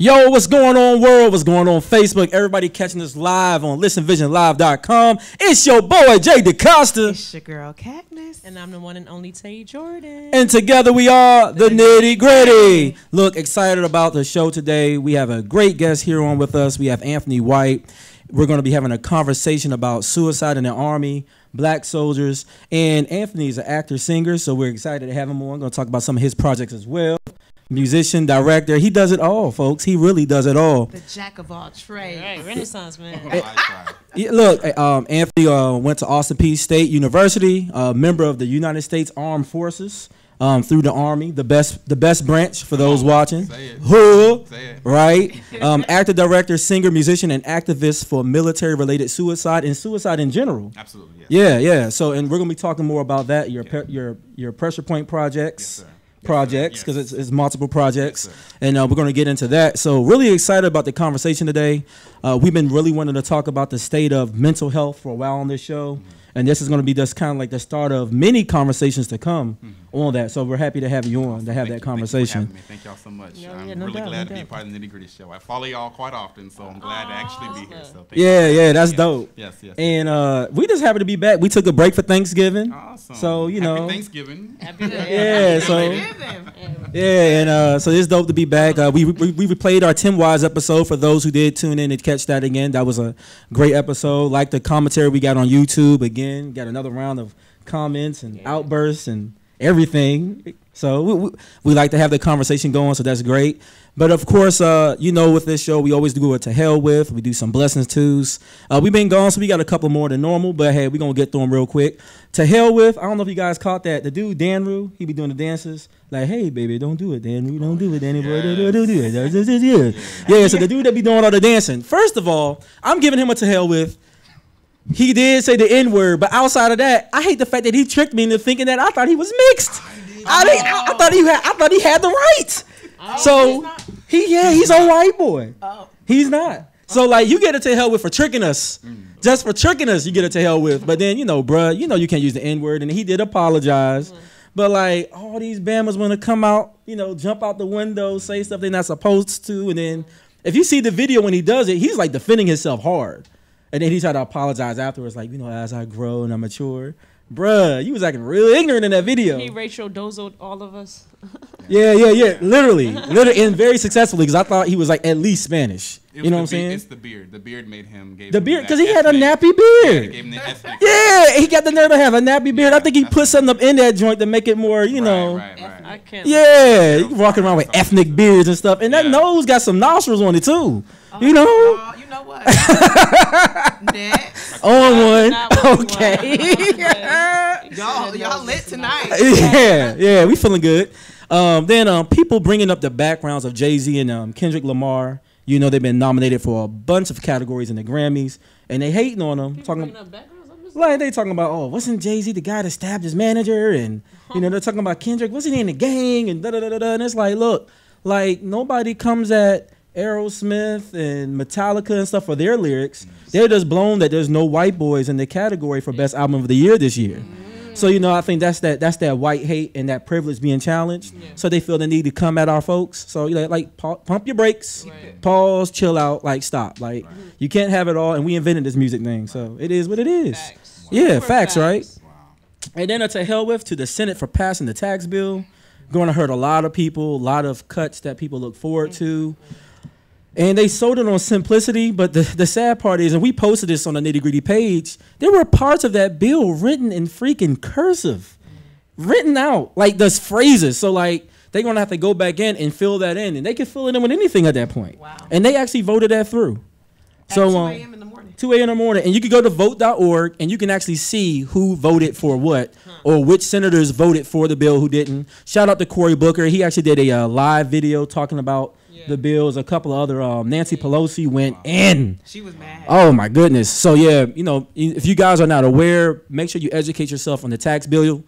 Yo, what's going on, world? What's going on, Facebook? Everybody catching us live on listenvisionlive.com. It's your boy, Jay DeCosta. It's your girl, Cactus. And I'm the one and only Tay Jordan. And together we are the Nitty Gritty. Look, excited about the show today. We have a great guest here on with us. We have Anthony White. We're going to be having a conversation about suicide in the Army, black soldiers. And Anthony is an actor, singer, so we're excited to have him on. We're going to talk about some of his projects as well. Musician, director, he does it all, folks. He really does it all. The jack of all trades. Right, Renaissance man. Look, Anthony went to Austin Peay State University, a member of the United States Armed Forces through the Army, the best branch for those watching. Say it. Who? Say it. Right? Actor, director, singer, musician, and activist for military-related suicide and suicide in general. Absolutely. Yes. Yeah. So, and we're gonna be talking more about that. Your pressure point projects. Yes, sir. Projects, because it's multiple projects, Yes, and we're going to get into that. So really excited about the conversation today. We've been really wanting to talk about the state of mental health for a while on this show, and this is going to be just kind of like the start of many conversations to come on that. So we're happy to have you on to have that conversation. Thank y'all so much. Yeah, I'm no really doubt, glad no to be doubt. part of the Nitty Gritty show. I follow y'all quite often, so I'm glad to actually be here. So thank Yeah, that's dope. Yes. And we just happy to be back. We took a break for Thanksgiving. Awesome. So, you know. Happy Thanksgiving. Yeah, so and so it's dope to be back. We replayed our Tim Wise episode for those who did tune in and catch that again. That was a great episode. Like the commentary we got on YouTube again. Got another round of comments and outbursts and everything. So we like to have the conversation going. So that's great. But of course, with this show, we always do it to hell with. We do some blessings twos. We've been gone, so we got a couple more than normal. But hey, we're going to get through them real quick. To hell with, I don't know if you guys caught that. The dude, Danru, he be doing the dances. Like, hey, baby, don't do it, Danru. Don't do it, Danny boy. Don't do it. Yeah, so the dude that be doing all the dancing. First of all, I'm giving him a to hell with. He did say the N-word, but outside of that, I hate the fact that he tricked me into thinking that I thought he was mixed. I thought he had the right. So he's a white boy. He's not. So like you get it to hell with for tricking us. Just for tricking us, you get it to hell with. But then, bruh, you can't use the N-word, and he did apologize. But like all these Bamas want to come out, jump out the window, say stuff they're not supposed to, and then if you see the video when he does it, he's like defending himself hard. And then he tried to apologize afterwards, like, as I grow and I mature. Bruh, you was acting real ignorant in that video. He Rachel Dozo'd all of us. Yeah. Literally, and very successfully, because I thought he was like at least Spanish. You know what I'm saying? It's the beard. The beard made him. The beard, because he had a nappy beard. Yeah, he got the nerve to have a nappy beard. I think he put something up in that joint to make it more, Right. I can't. Yeah, he walking around with ethnic beards and stuff, and that nose got some nostrils on it too. You know what? Next. On one. Okay. Y'all lit tonight. Yeah, we feeling good. Then people bringing up the backgrounds of Jay-Z and Kendrick Lamar. They've been nominated for a bunch of categories in the Grammys, and they hating on them. Like they talking about, wasn't Jay-Z the guy that stabbed his manager? And they're talking about Kendrick, wasn't he in the gang? And da-da-da-da-da. And it's like, look, like nobody comes at Aerosmith and Metallica and stuff for their lyrics. They're just blown that there's no white boys in the category for best album of the year this year. So I think that's that white hate and that privilege being challenged. So they feel the need to come at our folks. So like pump your brakes, pause, chill out, like stop. Like you can't have it all. And we invented this music thing, so it is what it is. Yeah, facts, right? Wow. And then to hell with to the Senate for passing the tax bill. Going to hurt a lot of people, a lot of cuts that people look forward to. And they sold it on simplicity, but the sad part is, and we posted this on the Nitty Gritty page, there were parts of that bill written in freaking cursive. Written out, like those phrases. So like, they're going to have to go back in and fill that in. And they can fill it in with anything at that point. Wow. And they actually voted that through. At 2 a.m. in the morning. 2 a.m. in the morning. And you can go to vote.org and you can actually see who voted for what or which senators voted for the bill, who didn't. Shout out to Cory Booker. He actually did a live video talking about the bills. A couple of other, Nancy Pelosi went in. She was mad. Oh, my goodness. So, yeah, if you guys are not aware, make sure you educate yourself on the tax bill.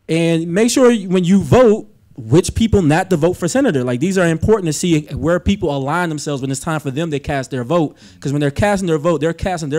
And make sure when you vote, which people not to vote for senator. Like, these are important to see where people align themselves when it's time for them to cast their vote. Because when they're casting their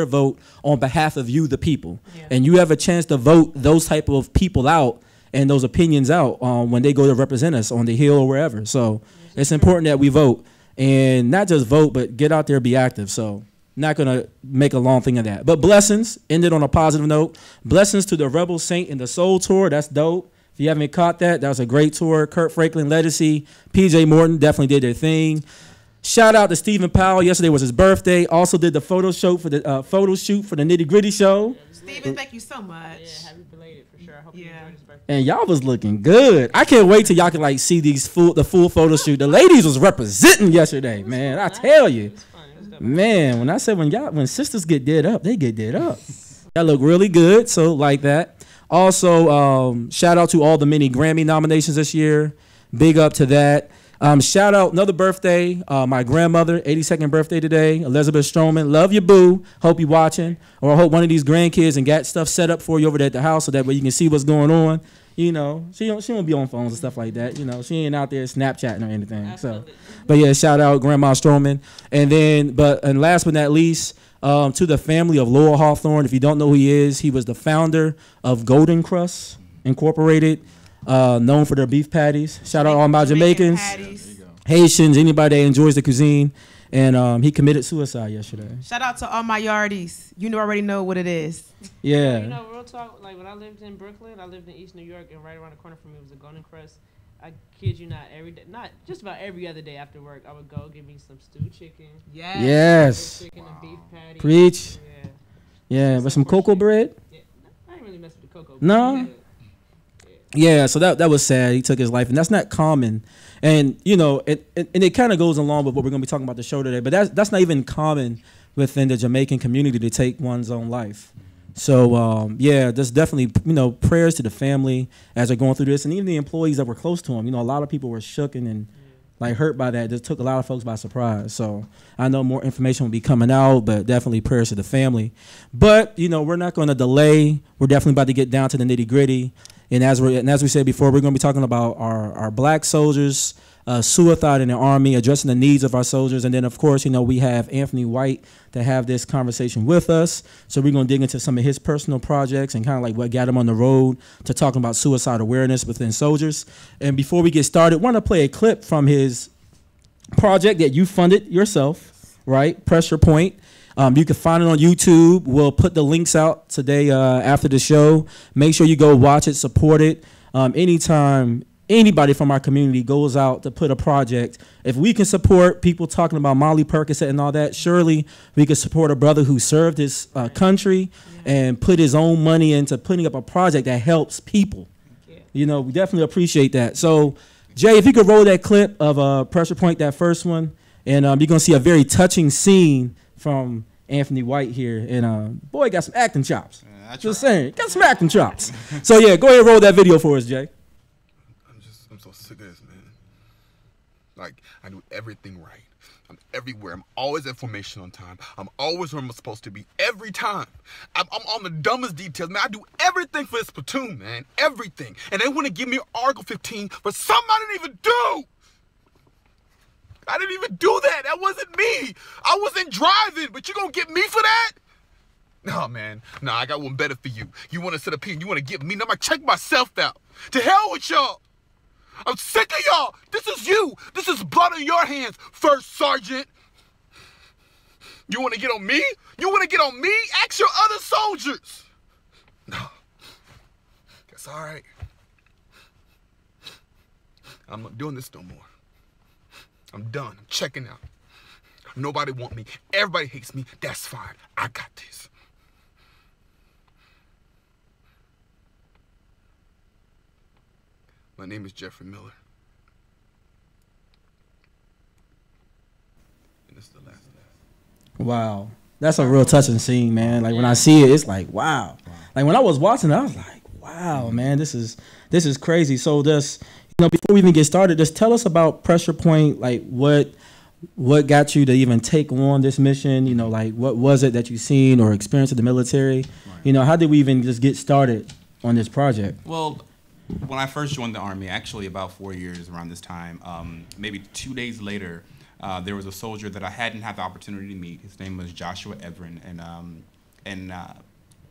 vote on behalf of you, the people. And you have a chance to vote those type of people out and those opinions out when they go to represent us on the Hill or wherever. So it's important that we vote. and not just vote, but get out there, be active. So not going to make a long thing of that. But blessings, ended on a positive note. Blessings to the Rebel Saint and the Soul Tour. That's dope. If you haven't caught that, that was a great tour. Kurt Franklin, Legacy, PJ Morton definitely did their thing. Shout out to Stephen Powell. Yesterday was his birthday. Also did the photo shoot for the Nitty Gritty show. Stephen, thank you so much. Yeah, happy belated for sure. I hope you enjoyed his birthday. And y'all was looking good. I can't wait till y'all can like see the full photo shoot. The ladies was representing yesterday, man. I tell you. Man, when I said when sisters get dead up, they get dead up. That look really good, so like that. Also, shout out to all the many Grammy nominations this year. Big up to that. Shout out another birthday, my grandmother, 82nd birthday today, Elizabeth Stroman. Love you, boo. Hope you watching, or I hope one of these grandkids and got stuff set up for you over there at the house so that way you can see what's going on. You know, she don't be on phones and stuff like that. You know, she ain't out there Snapchatting or anything. Absolutely. So, but yeah, shout out Grandma Stroman. And then, and last but not least, to the family of Lowell Hawthorne. If you don't know who he is, he was the founder of Golden Crust Incorporated, known for their beef patties. Shout out all my Jamaicans, Haitians, anybody that enjoys the cuisine. And he committed suicide yesterday. Shout out to all my yardies. You already know what it is. Yeah. You know, real talk, like when I lived in Brooklyn, I lived in East New York, and right around the corner from me was a Golden Crust. I kid you not, every day, not just about every other day after work, I would go get me some stewed chicken. Yes. Chicken and beef patty. Preach. Yeah. Yeah, with some cocoa bread. Yeah. I didn't really mess with the cocoa. No. Yeah, so that was sad. He took his life, and that's not common. And you know, and it kind of goes along with what we're going to be talking about the show today. But that's not even common within the Jamaican community to take one's own life. So yeah, there's definitely prayers to the family as they're going through this, and even the employees that were close to him. You know, a lot of people were shooken and like hurt by that. It just took a lot of folks by surprise. So I know more information will be coming out, but definitely prayers to the family. But we're not going to delay. We're definitely about to get down to the nitty gritty. And as we said before, we're going to be talking about our black soldiers, suicide in the Army, addressing the needs of our soldiers. And then, of course, we have Anthony White to have this conversation with us. So we're going to dig into some of his personal projects and kind of like what got him on the road to talking about suicide awareness within soldiers. And before we get started, I want to play a clip from his project that you funded yourself, right? Pressure Point. You can find it on YouTube. We'll put the links out today after the show. Make sure you go watch it, support it. Anytime anybody from our community goes out to put a project, if we can support people talking about Molly Percocet and all that, surely we can support a brother who served his country and put his own money into putting up a project that helps people. We definitely appreciate that. So, Jay, if you could roll that clip of Pressure Point, that first one, and you're going to see a very touching scene from Anthony White here, and boy, got some acting chops. Just saying, got some acting chops. So yeah, go ahead and roll that video for us, Jay. I'm so sick of this, man. Like, I do everything right. I'm everywhere. I'm always at formation on time. I'm always where I'm supposed to be every time. I'm on the dumbest details, man. I do everything for this platoon, man. Everything. And they want to give me Article 15 for something I didn't even do. I didn't even do that. That wasn't me. I wasn't driving, but you gonna get me for that? No, man. No, I got one better for you. You want to sit up here and you want to get me? Now I'm gonna check myself out. To hell with y'all. I'm sick of y'all. This is you. This is blood on your hands, First Sergeant. You want to get on me? You want to get on me? Ask your other soldiers. No. That's all right. I'm not doing this no more. I'm done. I'm checking out. Nobody want me. Everybody hates me. That's fine. I got this. My name is Jeffrey Miller. And this is the last. Wow. That's a real touching scene, man. Like when I see it, it's like, wow. Like when I was watching it, I was like, wow, man, this is crazy. So just before we even get started, just tell us about Pressure Point. Like what got you to even take on this mission? Like what was it that you seen or experienced in the military? Right. How did we even just get started on this project? Well, when I first joined the Army, actually about 4 years around this time, maybe 2 days later, there was a soldier that I hadn't had the opportunity to meet. His name was Joshua Everin, and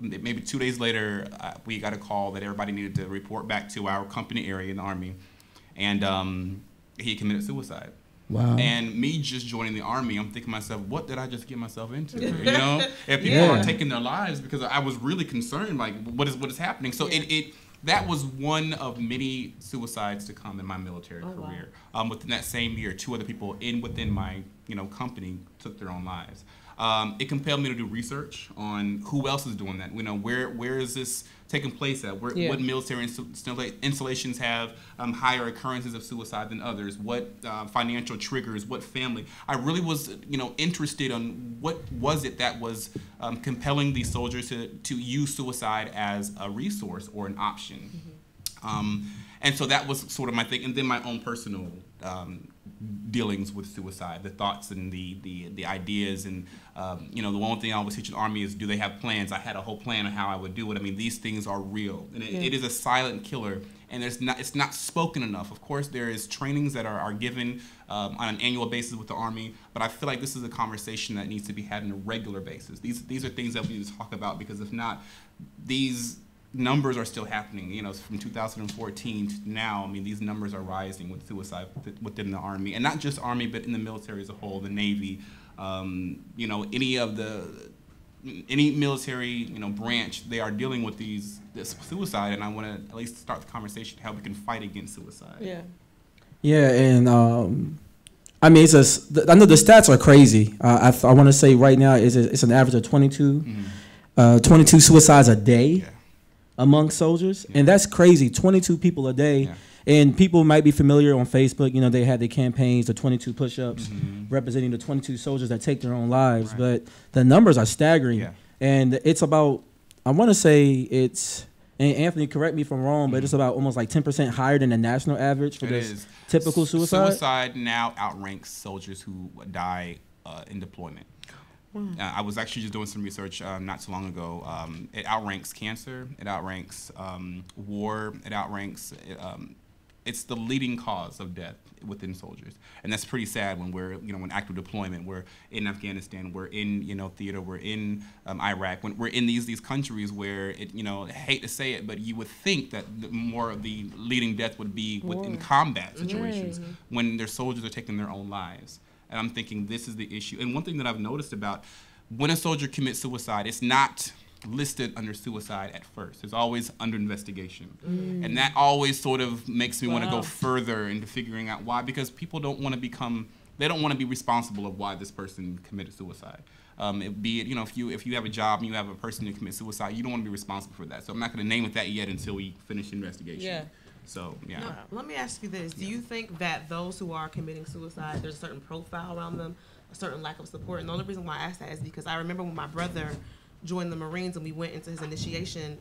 maybe 2 days later, we got a call that everybody needed to report back to our company area in the Army. And he committed suicide. Wow. And me just joining the Army, I'm thinking to myself, what did I just get myself into? You know, if people are taking their lives, because I was really concerned, like what is happening. So that was one of many suicides to come in my military career. Wow. Within that same year, 2 other people within my company took their own lives. It compelled me to do research on who else is doing that. Where is this taking place at? What military installations have higher occurrences of suicide than others? What financial triggers? What family? I really was interested on what was it that was compelling these soldiers to use suicide as a resource or an option. And so that was sort of my thing, and then my own personal dealings with suicide, the thoughts and the ideas, and the one thing I always teach in the Army is, do they have plans? I had a whole plan on how I would do it. I mean, these things are real, and it is a silent killer, and it's not spoken enough. Of course, there is trainings that are given on an annual basis with the Army, but I feel like this is a conversation that needs to be had on a regular basis. These are things that we need to talk about, because if not, these numbers are still happening. From 2014 to now, I mean, these numbers are rising with suicide within the Army, and not just Army, but in the military as a whole, the Navy, any military branch, they are dealing with this suicide, and I want to at least start the conversation how we can fight against suicide. Yeah, and I mean, I know the stats are crazy. I want to say right now it's an average of 22 suicides a day. Among soldiers, and that's crazy. 22 people a day, and people might be familiar on Facebook. They had the campaigns, the 22 push-ups, representing the 22 soldiers that take their own lives. But the numbers are staggering, and it's about, I want to say it's, and Anthony, correct me if I'm wrong, but it's about almost like 10% higher than the national average for this typical suicide. Suicide now outranks soldiers who die in deployment. I was actually just doing some research not too long ago. It outranks cancer. It outranks war. It outranks. It's the leading cause of death within soldiers, and that's pretty sad when we're in active deployment. We're in Afghanistan. We're in theater. We're in Iraq. When we're in these countries where I hate to say it, but you would think that more of the leading death would be within combat situations when their soldiers are taking their own lives. And I'm thinking this is the issue. And one thing that I've noticed about when a soldier commits suicide, it's not listed under suicide at first. It's always under investigation. And that always sort of makes me want to go further into figuring out why, because people don't want to they don't want to be responsible of why this person committed suicide. Be it, if you have a job and you have a person who commits suicide, you don't want to be responsible for that. So I'm not going to name it that yet until we finish the investigation. So, Now, let me ask you this. Do you think that those who are committing suicide, there's a certain profile around them, a certain lack of support? And the only reason why I ask that is because I remember when my brother joined the Marines and we went into his initiation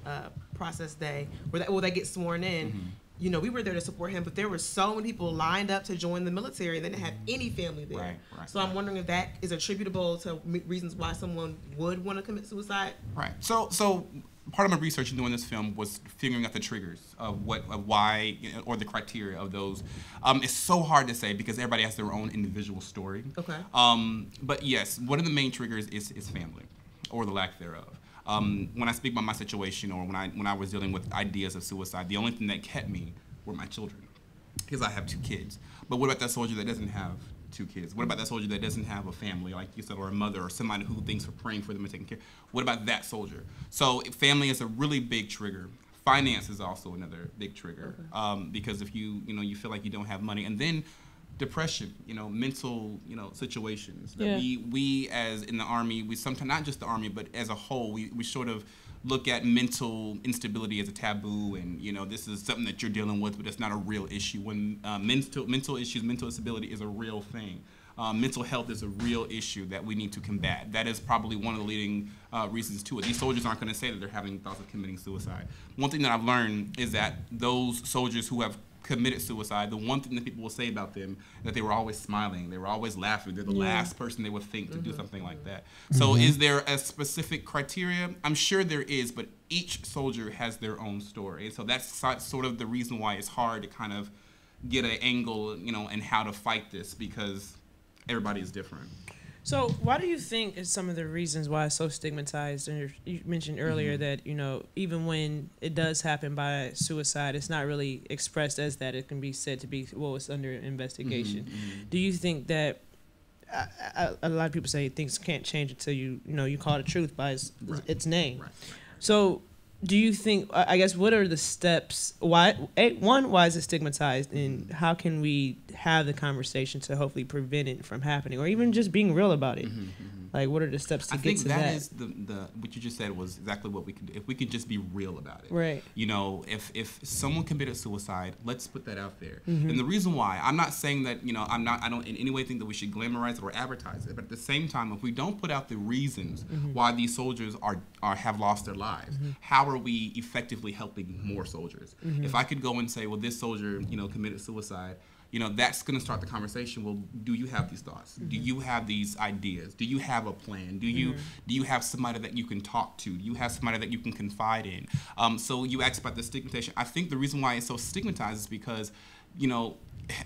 process day, where they get sworn in, we were there to support him, but there were so many people lined up to join the military and they didn't have any family there. So I'm wondering if that is attributable to reasons why someone would want to commit suicide. So part of my research in doing this film was figuring out the triggers of why, or the criteria of those. It's so hard to say because everybody has their own individual story. But yes, one of the main triggers is family, or the lack thereof. When I speak about my situation, or when I was dealing with ideas of suicide, the only thing that kept me were my children, because I have 2 kids. But what about that soldier that doesn't have 2 kids? What about that soldier that doesn't have a family, like you said, or a mother, or somebody who thinks for praying for them and taking care? What about that soldier? So family is a really big trigger. Finance is also another big trigger, because if you feel like you don't have money, and then depression, mental, situations that we as in the Army, we sometimes, not just the Army, but as a whole, we sort of look at mental instability as a taboo, and this is something that you're dealing with, but it's not a real issue. When mental issues, mental instability is a real thing. Mental health is a real issue that we need to combat. That is probably one of the leading reasons to it. These soldiers aren't going to say that they're having thoughts of committing suicide. One thing that I've learned is that those soldiers who have committed suicide, the one thing that people will say about them is that they were always smiling, they were always laughing, they're the last person they would think to do something like that. So is there a specific criteria? I'm sure there is, but each soldier has their own story. And so that's sort of the reason why it's hard to kind of get an angle, and how to fight this, because everybody is different. So why do you think is some of the reasons why it's so stigmatized? And you mentioned earlier that, you know, even when it does happen by suicide, it's not really expressed as that. It can be said to be, well, it's under investigation. Do you think that a lot of people say things can't change until you call the truth by its name? Right. So do you think, I guess, what are the steps? Why is it stigmatized, and how can we have the conversation to hopefully prevent it from happening, or even just being real about it? Like, what are the steps to get to that? I think that is the what you just said was exactly what we could do. If we could just be real about it. Right. You know, if someone committed suicide, let's put that out there. And the reason why, I'm not saying that, you know, I don't in any way think that we should glamorize it or advertise it, but at the same time, if we don't put out the reasons why these soldiers have lost their lives, how are we effectively helping more soldiers? If I could go and say, well, this soldier, you know, committed suicide, you know, that's going to start the conversation. Well, do you have these thoughts? Do you have these ideas? Do you have a plan? Do you have somebody that you can talk to? Do you have somebody that you can confide in? So you asked about the stigmatization. I think the reason why it's so stigmatized is because, you know,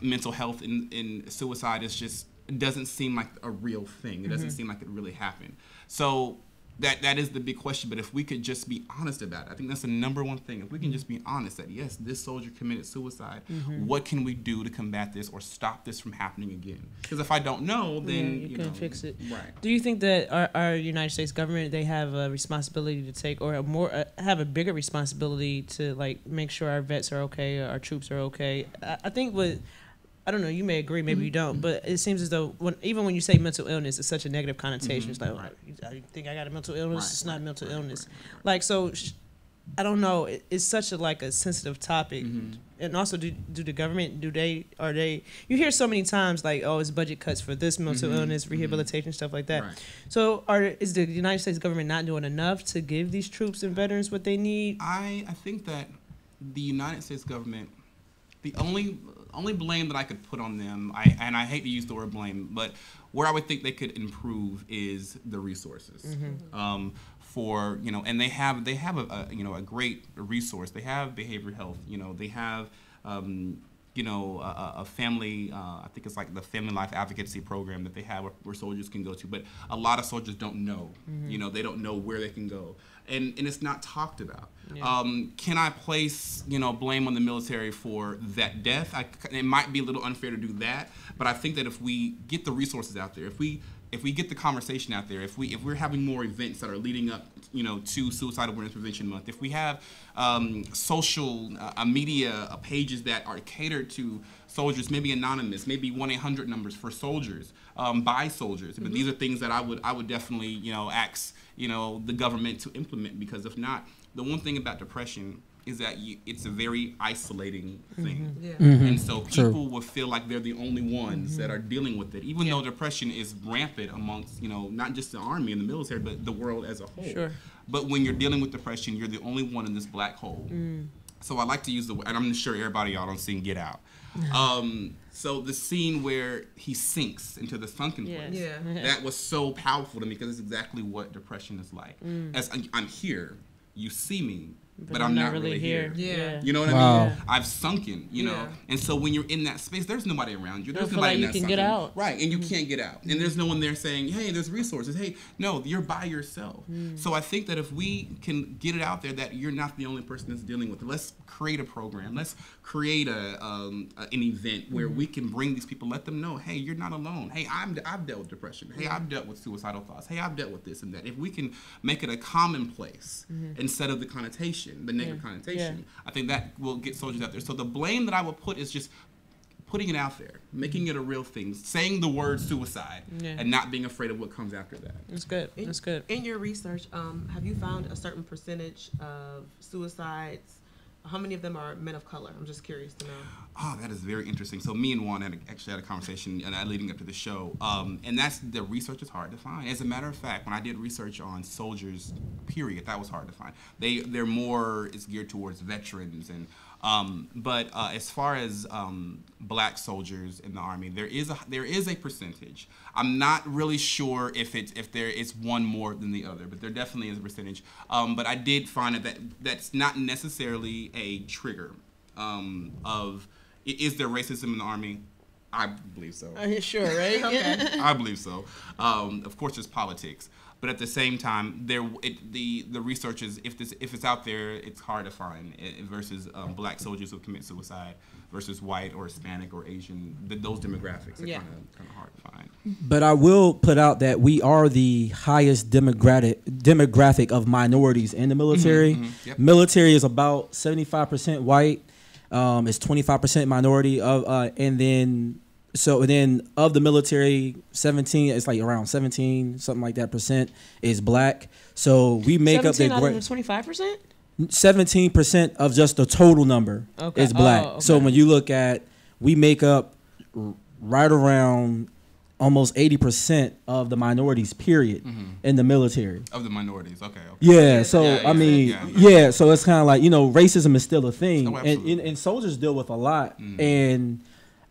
mental health and suicide is just, it doesn't seem like a real thing. It doesn't seem like it really happened. So that is the big question. But if we could just be honest about it, I think that's the number one thing. If we can just be honest that, yes, this soldier committed suicide, what can we do to combat this or stop this from happening again? Because if I don't know, then you can't fix it. Right. Do you think that our United States government, they have a responsibility to take, or have a bigger responsibility to, like, make sure our vets are okay, our troops are okay? I think I don't know, you may agree, maybe you don't, but it seems as though even when you say mental illness, it's such a negative connotation. It's like, I think I got a mental illness. It's not mental illness. Like, so I don't know. It's such a sensitive topic. And also, do the government, you hear so many times like, oh, it's budget cuts for this mental illness, rehabilitation, stuff like that. Right. So is the United States government not doing enough to give these troops and veterans what they need? I think that the United States government, the only blame that I could put on them, and I hate to use the word blame, but where I would think they could improve is the resources. For, you know, and they have a great resource. They have behavioral health. You know, they have a family, I think it's like the Family Life Advocacy Program that they have where soldiers can go to. But a lot of soldiers don't know. You know, they don't know where they can go. And it's not talked about. Yeah. Can I place, blame on the military for that death? It might be a little unfair to do that, but I think that if we get the resources out there, if we get the conversation out there, if we're having more events that are leading up, to Suicide Awareness Prevention Month, if we have social media pages that are catered to soldiers, maybe anonymous, maybe 1-800 numbers for soldiers, by soldiers. But these are things that I would definitely, ask, the government to implement, because if not, the one thing about depression is that it's a very isolating thing. Yeah. And so people will feel like they're the only ones that are dealing with it, even though depression is rampant amongst, not just the Army and the military, but the world as a whole. Sure. But when you're dealing with depression, you're the only one in this black hole. So I like to use and I'm sure everybody y'all don't seen Get Out. So the scene where he sinks into the sunken place, that was so powerful to me, because it's exactly what depression is like. As I'm here, you see me, but I'm not really here. Yeah. You know what I mean? I've sunken, know. And so when you're in that space, there's nobody around you. There's nobody in that sunken. You can get out. Right, and you can't get out. And there's no one there saying, hey, there's resources. Hey, no, you're by yourself. So I think that if we can get it out there that you're not the only person that's dealing with it, let's create a program. Let's create an event where we can bring these people, let them know, hey, you're not alone. Hey, I've dealt with depression. Hey, I've dealt with suicidal thoughts. Hey, I've dealt with this and that. If we can make it a commonplace instead of the connotation, the negative connotation, I think that will get soldiers out there. So the blame that I would put is just putting it out there, making it a real thing, saying the word suicide, and not being afraid of what comes after that. That's good. That's good. In your research, have you found a certain percentage of suicides? How many of them are men of color? I'm just curious to know. Oh, that is very interesting. So me and Juan actually had a conversation leading up to the show, and the research is hard to find. As a matter of fact, when I did research on soldiers, period, that was hard to find. It's geared towards veterans, and but as far as black soldiers in the Army, there is a percentage. I'm not really sure if there is one more than the other, but there definitely is a percentage. But I did find that's not necessarily a trigger of, is there racism in the Army? I believe so. Sure, right? Okay. I believe so. Of course, there's politics, but at the same time, the research is if it's out there, it's hard to find. Versus black soldiers who commit suicide versus white or Hispanic or Asian, those demographics are kind of hard to find. But I will put out that we are the highest demographic of minorities in the military. Yep. Military is about 75% white. It's 25% minority and then of the military, 17, it's like around 17, something like that percent is black. So we make up the 25%. 17% of just the total number is black. Okay. So when you look at, we make up right around almost 80% of the minorities, period, in the military. Of the minorities, okay. Yeah, so I mean, so it's kind of like, racism is still a thing, and soldiers deal with a lot. And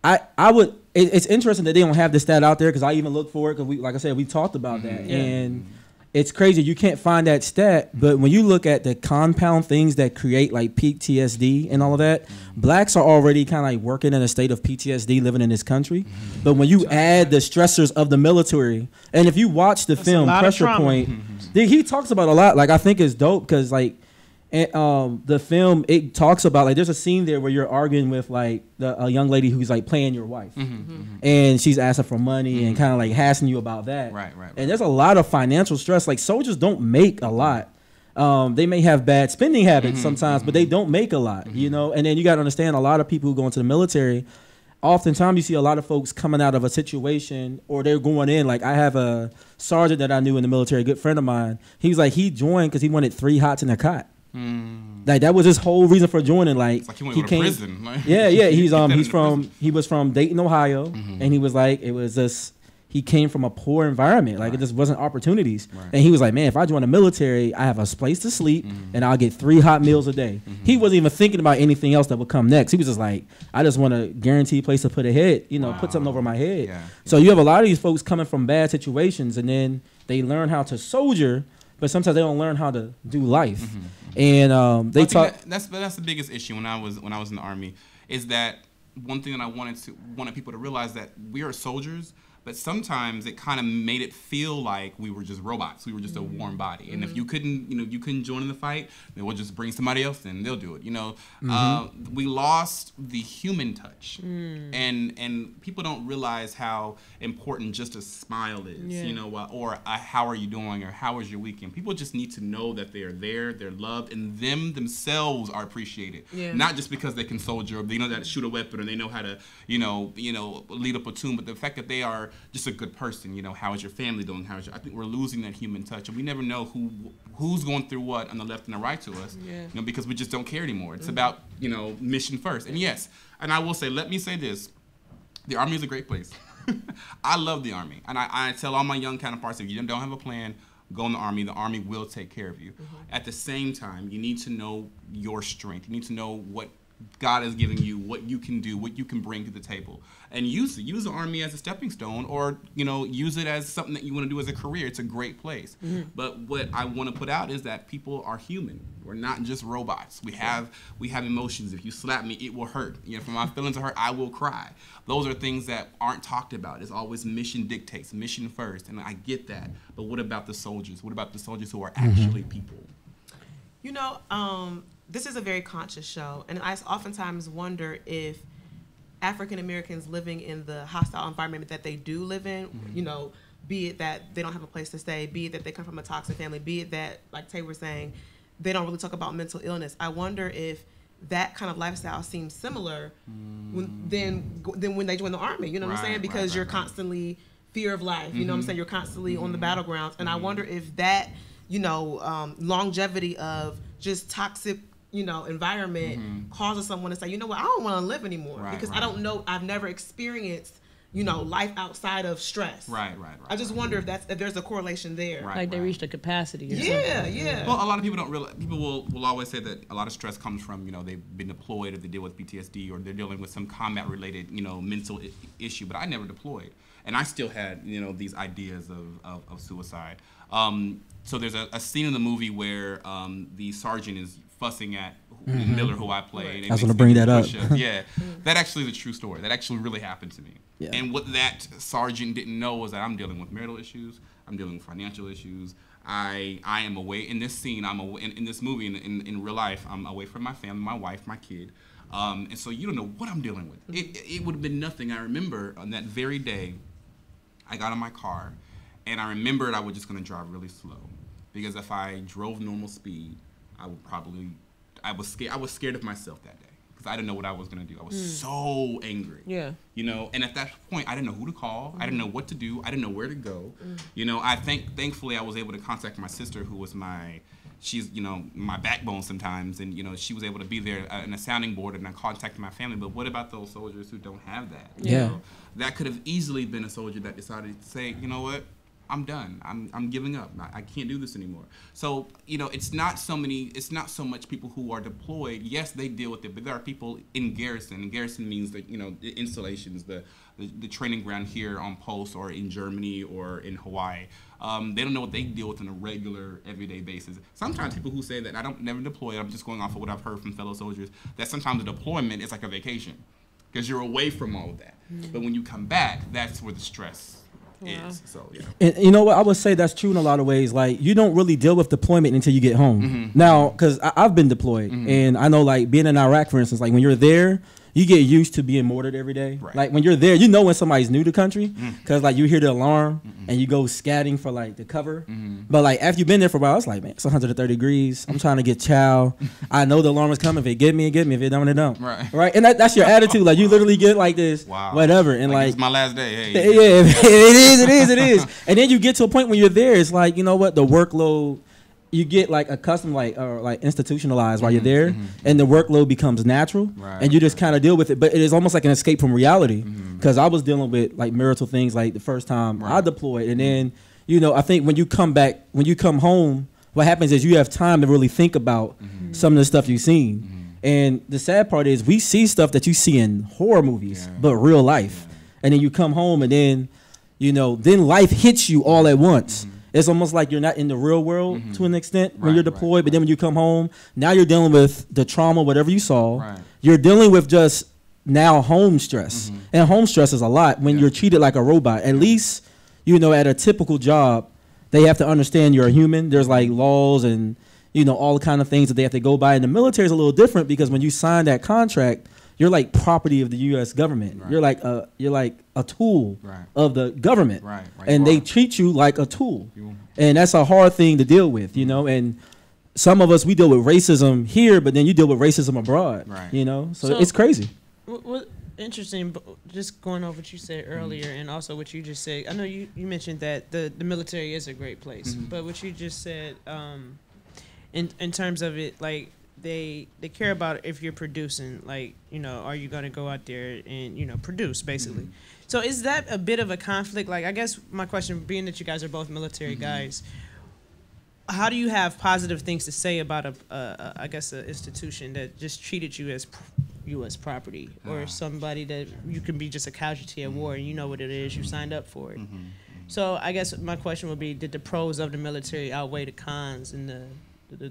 I would, it's interesting that they don't have this stat out there because I even looked for it because like I said, we talked about that, and it's crazy you can't find that stat. But when you look at the compound things that create like PTSD and all of that, blacks are already kind of like working in a state of PTSD living in this country. But when you add the stressors of the military, and if you watch the film Pressure Point, he talks about a lot. Like I think it's dope because like the film, it talks about like there's a scene there where you're arguing with like a young lady who's like playing your wife, and she's asking for money and kind of like hassling you about that. Right. And there's a lot of financial stress. Like soldiers don't make a lot. They may have bad spending habits sometimes, but they don't make a lot. And then you got to understand a lot of people who go into the military. Oftentimes you see a lot of folks coming out of a situation or they're going in. Like I have a sergeant that I knew in the military, a good friend of mine. He was like he joined because he wanted 3 hots in a cot. Like that was his whole reason for joining. Like, he went to prison. He was from Dayton, Ohio, and he was like he came from a poor environment. Like it just wasn't opportunities. And he was like, man, if I join the military, I have a place to sleep and I'll get 3 hot meals a day. He wasn't even thinking about anything else that would come next. He was just like, I just want a guaranteed place to put a head, put something over my head. Yeah. So you have a lot of these folks coming from bad situations and then they learn how to soldier, but sometimes they don't learn how to do life. And they talk. That's the biggest issue when I was in the Army is that one thing that I wanted people to realize that we are soldiers. But sometimes it kind of made it feel like we were just robots. We were just a warm body. And if you couldn't join in the fight, then we'll just bring somebody else in. They'll do it. We lost the human touch, and people don't realize how important just a smile is. Or how are you doing, or how was your weekend? People just need to know that they are there, they're loved, and themselves are appreciated. Yeah. Not just because they can soldier, or they know how to shoot a weapon, or they know how to lead a platoon, but the fact that they are just a good person. How is your family doing? I think we're losing that human touch, and we never know who's going through what on the left and the right to us. Yeah. Because we just don't care anymore. It's about mission first. And yes, and I will say, let me say this: the Army is a great place. I love the Army, and I tell all my young counterparts, if you don't have a plan, go in the Army. The Army will take care of you. At the same time, you need to know your strength. You need to know what God is giving you, what you can do, what you can bring to the table, and use the Army as a stepping stone, or use it as something that you want to do as a career. It's a great place. But what I want to put out is that people are human. We're not just robots. We have emotions. If you slap me, it will hurt. If my feelings are hurt, I will cry. Those are things that aren't talked about. It's always mission dictates, mission first, and I get that. But what about the soldiers? What about the soldiers who are actually people? This is a very conscious show, and I oftentimes wonder if African Americans living in the hostile environment that they do live in, be it that they don't have a place to stay, be it that they come from a toxic family, be it that, like Tay was saying, they don't really talk about mental illness. I wonder if that kind of lifestyle seems similar than when they join the Army. You know what I'm saying? Because you're constantly fear of life. You know what I'm saying? You're constantly on the battlegrounds, and I wonder if that, longevity of just toxic environment causes someone to say, I don't want to live anymore because I don't know, I've never experienced, life outside of stress. Right. I just wonder if there's a correlation there. Like they reached a capacity. Or something. Yeah. Well, a lot of people don't realize. People will always say that a lot of stress comes from they've been deployed, or they deal with PTSD, or they're dealing with some combat related mental issue. But I never deployed, and I still had these ideas of suicide. So there's a scene in the movie where the sergeant is fussing at Miller, who I played. I was going to bring that up. Yeah, that actually is a true story. That actually really happened to me. Yeah. And what that sergeant didn't know was that I'm dealing with marital issues. I'm dealing with financial issues. I am away in this scene. I'm away in this movie. In real life, I'm away from my family, my wife, my kid. And so you don't know what I'm dealing with. It would have been nothing. I remember on that very day, I got in my car, and I remembered I was just going to drive really slow, because if I drove normal speed, I was scared of myself that day, because I didn't know what I was going to do. I was so angry. Yeah. You know, and at that point, I didn't know who to call. I didn't know what to do. I didn't know where to go. You know, thankfully I was able to contact my sister, who was she's, you know, my backbone sometimes, and, you know, she was able to be there in a sounding board, and I contacted my family. But what about those soldiers who don't have that? Yeah. You know, that could have easily been a soldier that decided to say, you know what, I'm done. I'm giving up. I can't do this anymore. So, you know, it's not so much people who are deployed. Yes, they deal with it, but there are people in garrison. And garrison means that, you know, the installations, the training ground here on post, or in Germany or in Hawaii. They don't know what they deal with on a regular, everyday basis. Sometimes people who say that I don't never deploy, I'm just going off of what I've heard from fellow soldiers, that sometimes a deployment is like a vacation, because you're away from all of that. But when you come back, that's where the stress is. So, yeah. And you know what? I would say that's true in a lot of ways. Like, you don't really deal with deployment until you get home. Now, because I've been deployed, and I know, like, being in Iraq, for instance, like, when you're there, you get used to being mortared every day. Right. Like, when you're there, you know when somebody's new to country, because, like, you hear the alarm, and you go scatting for, like, the cover. But, like, after you've been there for a while, it's like, man, it's 130 degrees. I'm trying to get chow. I know the alarm is coming. If it get me, it get me. If it don't, it don't. Right? And that's your attitude. Like, you literally get like this, whatever. And, like, it's my last day. Hey. Yeah, it is. And then you get to a point when you're there, it's like, you know what, the workload, you get like accustomed, like, or like institutionalized while you're there, and the workload becomes natural, and you just kind of deal with it. But it is almost like an escape from reality, because I was dealing with like marital things like the first time I deployed, and then, you know, I think when you come back, when you come home, what happens is you have time to really think about some of the stuff you've seen. And the sad part is we see stuff that you see in horror movies, but real life. And then you come home, and then, you know, then life hits you all at once. It's almost like you're not in the real world to an extent when you're deployed, but then when you come home, now you're dealing with the trauma, whatever you saw. You're dealing with just now home stress. And home stress is a lot when you're treated like a robot. At least, you know, at a typical job, they have to understand you're a human. There's like laws and, you know, all the kind of things that they have to go by. And the military is a little different, because when you sign that contract, you're like property of the U.S. government. You're like a tool of the government, and they treat you like a tool, and that's a hard thing to deal with, you know. And some of us, we deal with racism here, but then you deal with racism abroad, you know. So it's crazy. What interesting, just going over what you said earlier, and also what you just said. I know you mentioned that the military is a great place, but what you just said, in terms of it, like, they care about if you're producing, like, you know, are you going to go out there and, you know, produce, basically. So is that a bit of a conflict? Like, I guess my question, being that you guys are both military guys, how do you have positive things to say about I guess, an institution that just treated you as U.S. property, or somebody that you can be just a casualty of war, and you know what it is, you signed up for it. So I guess my question would be, did the pros of the military outweigh the cons and the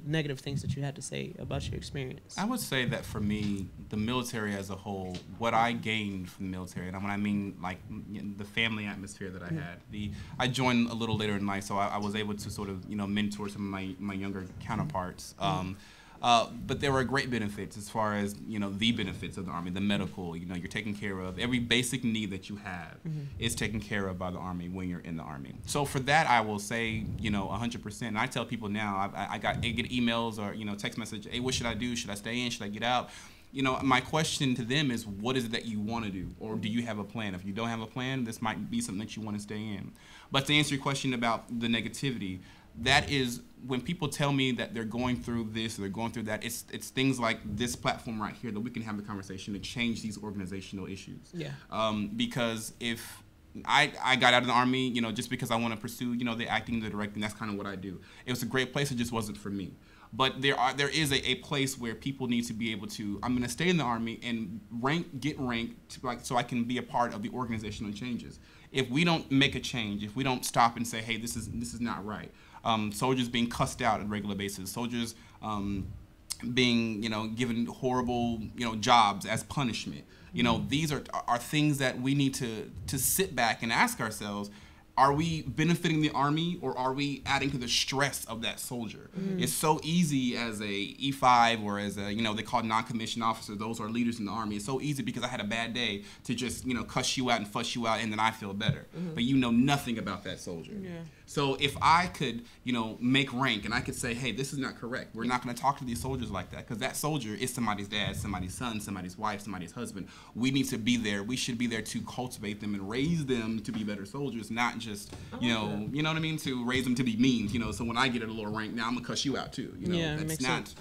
negative things that you had to say about your experience? I would say that for me, the military as a whole, what I gained from the military, and when I mean like the family atmosphere that I had, I joined a little later in life, so I was able to sort of, you know, mentor some of my younger counterparts. But there were great benefits as far as, you know, the benefits of the Army, the medical, you know, you're taken care of. Every basic need that you have is taken care of by the Army when you're in the Army. So for that, I will say, you know, 100%. And I tell people now, I get emails or, you know, text message, hey, what should I do? Should I stay in? Should I get out? You know, my question to them is, what is it that you want to do? Or do you have a plan? If you don't have a plan, this might be something that you want to stay in. But to answer your question about the negativity, that is when people tell me that they're going through this or they're going through that, it's things like this platform right here that we can have the conversation to change these organizational issues. Yeah. Because if I got out of the Army, you know, just because I want to pursue, you know, the acting, the directing, that's kind of what I do. It was a great place, it just wasn't for me. But there is a place where people need to be able to, I'm going to stay in the Army and get ranked, like, so I can be a part of the organizational changes. If we don't make a change, if we don't stop and say, hey, this is not right. Soldiers being cussed out on a regular basis, soldiers being, given horrible, jobs as punishment. These are things that we need to sit back and ask ourselves. Are we benefiting the Army, or are we adding to the stress of that soldier? It's so easy as a E5 or as a, they call non-commissioned officer, those are leaders in the Army. It's so easy because I had a bad day to just, cuss you out and fuss you out, and then I feel better. But you know nothing about that soldier. Yeah. So if I could, make rank and I could say, hey, this is not correct. We're not going to talk to these soldiers like that, because that soldier is somebody's dad, somebody's son, somebody's wife, somebody's husband. We need to be there. We should be there to cultivate them and raise them to be better soldiers, not just, you know what I mean, to raise them to be mean. So when I get at a lower rank, now I'm going to cuss you out too. That's not...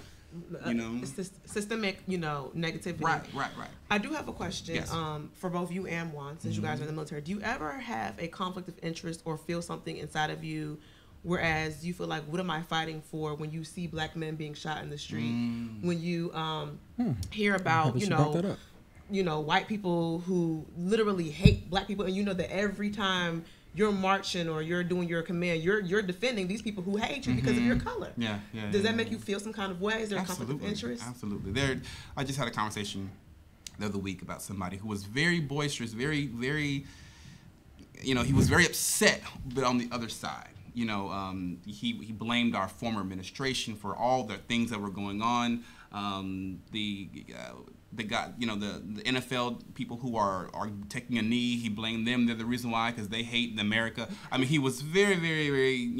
systemic, negativity. Right. I do have a question. Yes. For both you and Juan, since you guys are in the military. Do you ever have a conflict of interest or feel something inside of you, whereas you feel like, what am I fighting for, when you see black men being shot in the street, when you hear about, white people who literally hate black people, and that every time you're marching or you're doing your command, you're defending these people who hate you because of your color. Does that make you feel some kind of way? Is there a conflict of interest? Absolutely. I just had a conversation the other week about somebody who was very boisterous, very, very, he was very upset, but on the other side. He blamed our former administration for all the things that were going on. The NFL people who are taking a knee, he blamed them. They're the reason why, because they hate America. I mean, he was very, very, very,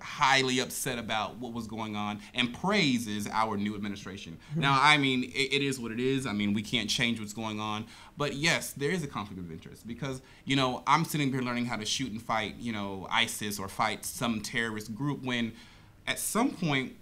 highly upset about what was going on, and praises our new administration. Now, I mean, it is what it is. I mean, we can't change what's going on. But yes, there is a conflict of interest, because, I'm sitting here learning how to shoot and fight, ISIS or fight some terrorist group, when at some point,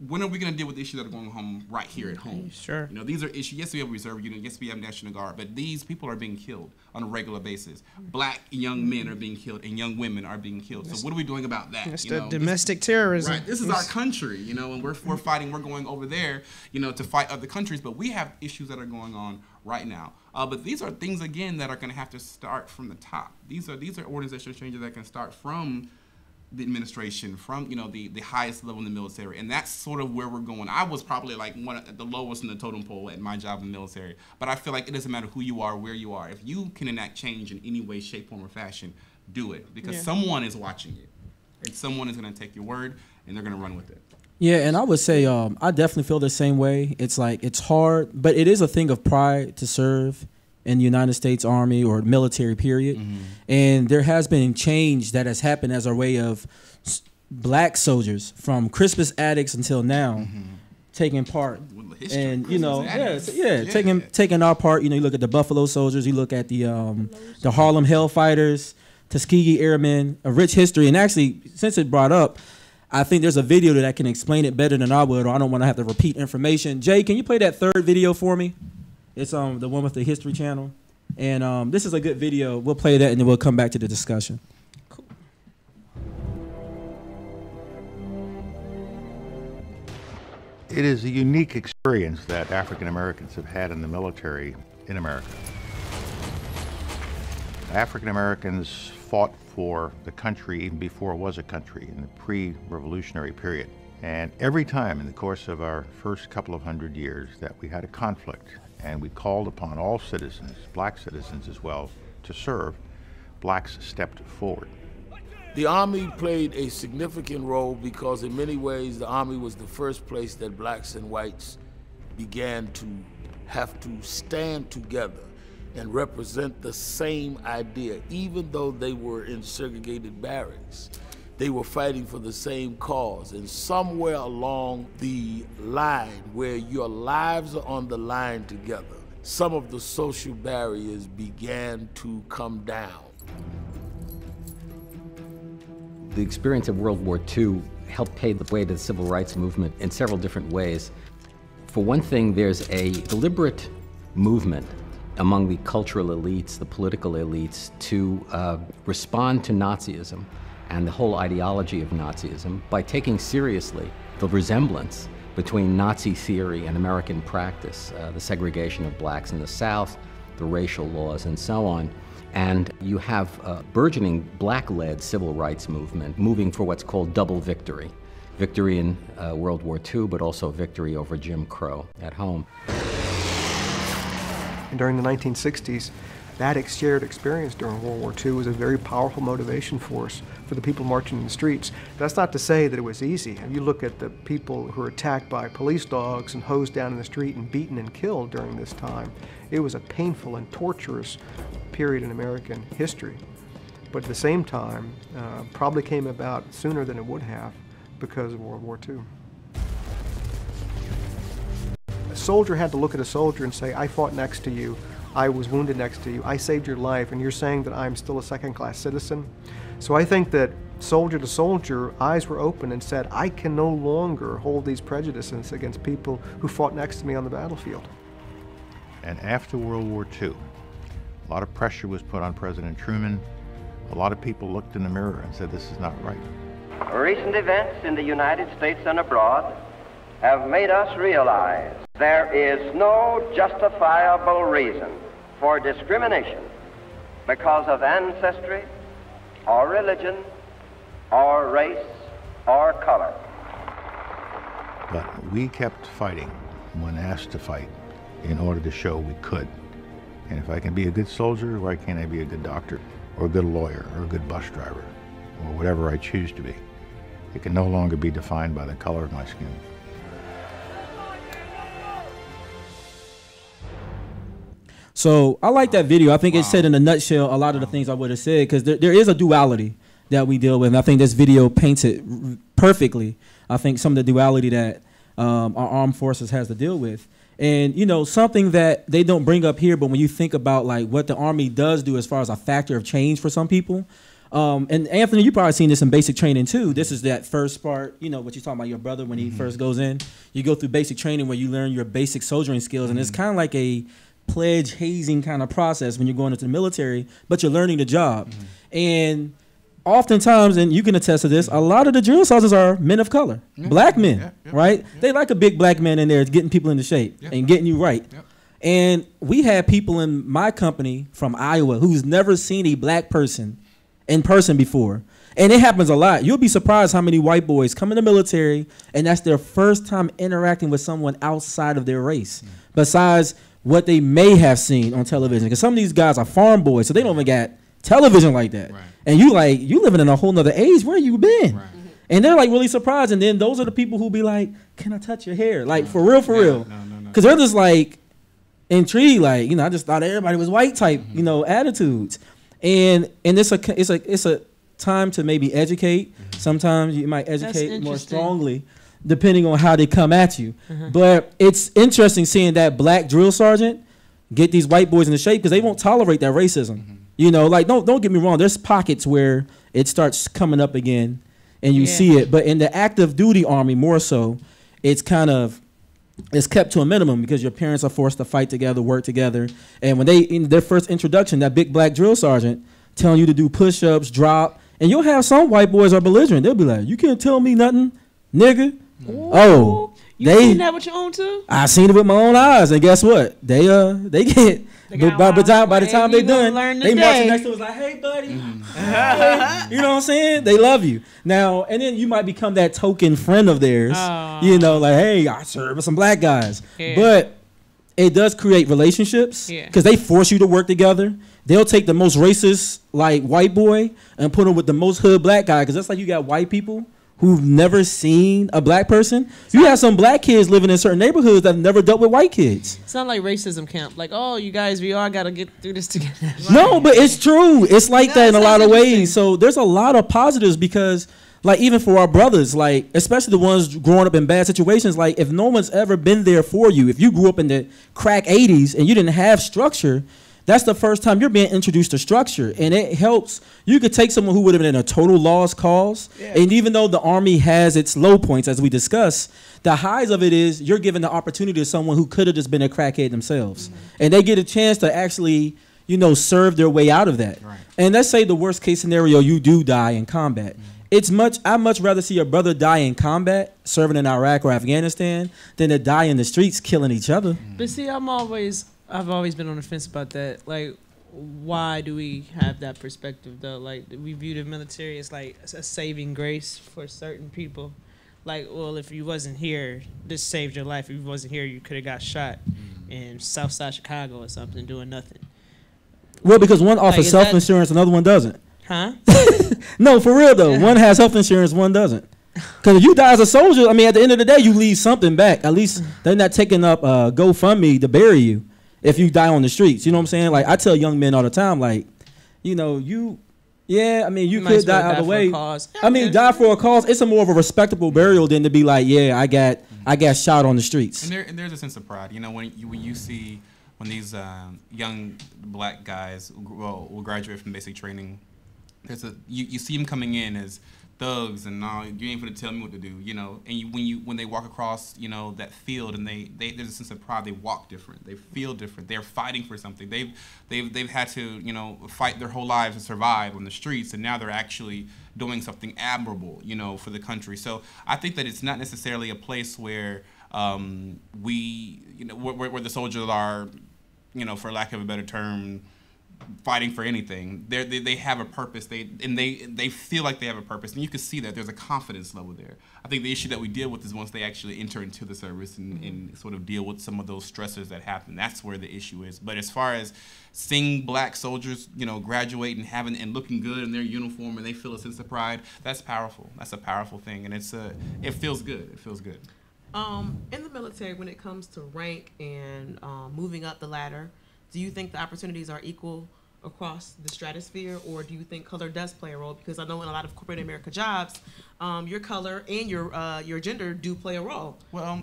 when are we going to deal with the issues that are going home right here at home? Sure. These are issues. Yes, we have a reserve unit. Yes, we have National Guard. But these people are being killed on a regular basis. Black young men are being killed, and young women are being killed. So what are we doing about that? That's the domestic terrorism. Right. This is our country, and we're fighting. We're going over there, to fight other countries. But we have issues that are going on right now. But these are things, again, that are going to have to start from the top. These are organizational changes that can start from the administration, from the highest level in the military, and that's sort of where we're going. I was probably like one at the lowest in the totem pole at my job in the military, but I feel like it doesn't matter who you are, where you are. If you can enact change in any way, shape, form, or fashion, do it, because someone is watching you, and someone is going to take your word and they're going to run with it. Yeah, and I would say I definitely feel the same way. It's like, it's hard, but it is a thing of pride to serve in the United States Army or military, period. And there has been change that has happened as a way of black soldiers from Crispus Attucks until now taking part. And taking our part. You look at the Buffalo Soldiers, you look at the Harlem Hellfighters, Tuskegee Airmen, a rich history. And actually, since it brought up, I think there's a video that can explain it better than I would, or I don't want to have to repeat information. Jay, can you play that third video for me? It's the one with the History Channel. And this is a good video. We'll play that and then we'll come back to the discussion. Cool. It is a unique experience that African Americans have had in the military in America. African Americans fought for the country even before it was a country, in the pre-revolutionary period. And every time in the course of our first couple of 100 years that we had a conflict, and we called upon all citizens, black citizens as well, to serve, blacks stepped forward. The Army played a significant role because in many ways the Army was the first place that blacks and whites began to have to stand together and represent the same idea. Even though they were in segregated barracks, they were fighting for the same cause. And somewhere along the line where your lives are on the line together, some of the social barriers began to come down. The experience of World War II helped pave the way to the civil rights movement in several different ways. For one thing, there's a deliberate movement among the cultural elites, the political elites, to respond to Nazism and the whole ideology of Nazism by taking seriously the resemblance between Nazi theory and American practice, the segregation of blacks in the South, the racial laws, and so on. And you have a burgeoning black-led civil rights movement moving for what's called double victory. victory in World War II, but also victory over Jim Crow at home. And during the 1960s, that shared experience during World War II was a very powerful motivation force for the people marching in the streets. That's not to say that it was easy. If you look at the people who were attacked by police dogs and hosed down in the street and beaten and killed during this time, it was a painful and torturous period in American history. But at the same time, probably came about sooner than it would have because of World War II. A soldier had to look at a soldier and say, I fought next to you, I was wounded next to you, I saved your life, and you're saying that I'm still a second-class citizen? So I think that soldier to soldier, eyes were open and said, I can no longer hold these prejudices against people who fought next to me on the battlefield. And after World War II, a lot of pressure was put on President Truman. A lot of people looked in the mirror and said, this is not right. Recent events in the United States and abroad have made us realize there is no justifiable reason for discrimination because of ancestry or religion or race or color. But we kept fighting when asked to fight in order to show we could. And if I can be a good soldier, why can't I be a good doctor or a good lawyer or a good bus driver or whatever I choose to be? It can no longer be defined by the color of my skin. So I like that video. I think it said in a nutshell a lot of the things I would have said, because there is a duality that we deal with. And I think this video paints it perfectly. I think some of the duality that our armed forces has to deal with. And, you know, something that they don't bring up here, but when you think about like what the Army does do as far as a factor of change for some people, and Anthony, you probably seen this in basic training too. This is that first part, you know, what you're talking about your brother when he first goes in. You go through basic training where you learn your basic soldiering skills, and it's kind of like a pledge hazing kind of process when you're going into the military, but you're learning the job. And oftentimes, and you can attest to this, a lot of the drill sergeants are men of color, black men, right? They like a big black man in there getting people into shape and getting you right. And we had people in my company from Iowa who's never seen a black person in person before. And it happens a lot. You'll be surprised how many white boys come in the military and that's their first time interacting with someone outside of their race, besides what they may have seen on television. Because some of these guys are farm boys, so they don't even got television like that. And you living in a whole nother age. Where you been? And they're like really surprised. And then those are the people who be like, can I touch your hair? Like for real. Because they're just like intrigued, like, you know, I just thought everybody was white type, you know, attitudes. And it's a time to maybe educate. Sometimes you might educate more strongly depending on how they come at you. But it's interesting seeing that black drill sergeant get these white boys in the shape because they won't tolerate that racism. You know, like don't get me wrong. There's pockets where it starts coming up again, and you see it. But in the active duty Army, more so, it's kept to a minimum because your parents are forced to fight together, work together. And when they in their first introduction, that big black drill sergeant telling you to do push-ups, drop, and you'll have some white boys are belligerent. They'll be like, "You can't tell me nothing, nigga." Oh, you seen that with your own too? I seen it with my own eyes, and guess what? They get. By the time they done, they marching next to us like, hey, buddy. Hey. You know what I'm saying? They love you. Now, and then you might become that token friend of theirs. You know, like, hey, I serve with some black guys. But it does create relationships because they force you to work together. They'll take the most racist, like, white boy and put him with the most hood black guy, because that's like you got white people who've never seen a black person. You have some black kids living in certain neighborhoods that have never dealt with white kids. It's not like racism camp. Like, oh, you guys, we all got to get through this together. No, but it's true. It's like that in a lot of ways. So there's a lot of positives because, like, even for our brothers, like, especially the ones growing up in bad situations, like, if no one's ever been there for you, if you grew up in the crack 80s and you didn't have structure, that's the first time you're being introduced to structure. And it helps. You could take someone who would have been in a total lost cause. And even though the Army has its low points, as we discussed, the highs of it is you're giving the opportunity to someone who could have just been a crackhead themselves. And they get a chance to actually, you know, serve their way out of that. And let's say the worst case scenario, you do die in combat. I'd much rather see a brother die in combat, serving in Iraq or Afghanistan, than to die in the streets killing each other. But see, I've always been on the fence about that. Like, why do we have that perspective though? Like, we view the military as like a saving grace for certain people. like, well, if you wasn't here, this saved your life. If you wasn't here, you could have got shot in Southside Chicago or something doing nothing. Well, because one offers is self that- insurance, another one doesn't. Huh? No, for real though. One has health insurance, one doesn't. Because if you die as a soldier, I mean, at the end of the day, you leave something back. At least they're not taking up GoFundMe to bury you if you die on the streets. You know what I'm saying? Like, I tell young men all the time, like, you know, you might could as well die either for a way. cause. I mean, die for a cause. It's a more of a respectable burial than to be like, yeah, I got shot on the streets. And there's a sense of pride. You know, when you see when these young black guys will graduate from basic training, you see them coming in as thugs and you ain't gonna tell me what to do, you know. And when they walk across, you know, that field, and they there's a sense of pride. They walk different. They feel different. They're fighting for something. They've had to, you know, fight their whole lives to survive on the streets, and now they're actually doing something admirable, you know, for the country. So I think that it's not necessarily a place where where the soldiers are, you know, for lack of a better term, fighting for anything. They have a purpose. They feel like they have a purpose, and you can see that there's a confidence level there. I think the issue that we deal with is once they actually enter into the service and sort of deal with some of those stressors that happen. That's where the issue is. But as far as seeing black soldiers, you know, graduate and looking good in their uniform, and they feel a sense of pride, that's powerful. That's a powerful thing, and it feels good. It feels good. In the military, when it comes to rank and moving up the ladder, do you think the opportunities are equal across the stratosphere, or do you think color does play a role? Because I know in a lot of corporate America jobs, your color and your gender do play a role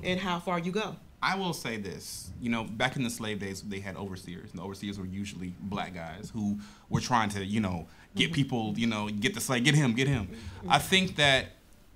in how far you go. I will say this, you know, back in the slave days, they had overseers, and the overseers were usually black guys who were trying to, you know, get people, you know, get the slave, get him. I think that